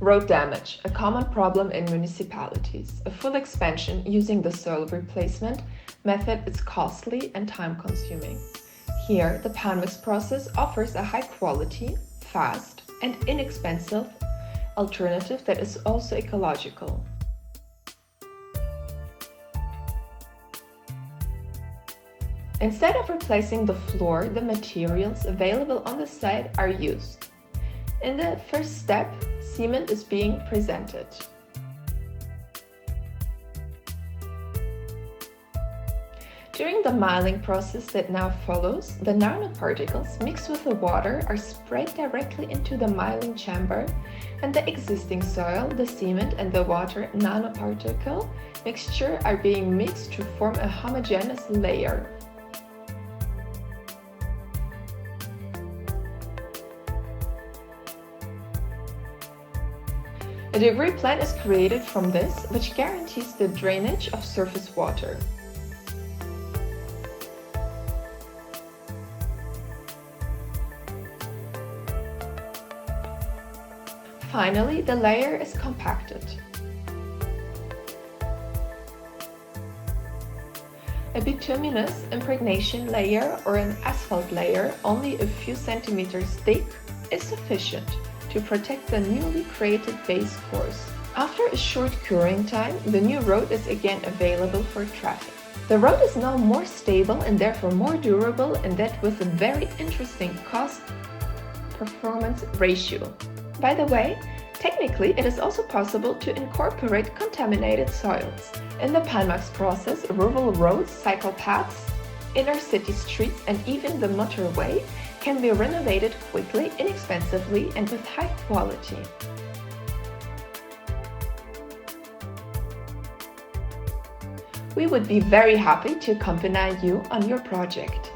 Road damage, a common problem in municipalities. A full expansion using the soil replacement method is costly and time-consuming. Here, the Panmax process offers a high-quality, fast, and inexpensive alternative that is also ecological. Instead of replacing the floor, the materials available on the site are used. In the first step, cement is being presented. During the miling process that now follows, the nanoparticles mixed with the water are sprayed directly into the miling chamber, and the existing soil, the cement and the water nanoparticle mixture are being mixed to form a homogeneous layer. A debris plan is created from this, which guarantees the drainage of surface water. Finally, the layer is compacted. A bituminous impregnation layer or an asphalt layer, only a few centimeters thick, is sufficient to protect the newly created base course. After a short curing time, the new road is again available for traffic. The road is now more stable and therefore more durable, and that with a very interesting cost-performance ratio. By the way, technically it is also possible to incorporate contaminated soils. In the Panmax process, rural roads, cycle paths, inner city streets and even the motorway can be renovated quickly, inexpensively and with high quality. We would be very happy to accompany you on your project.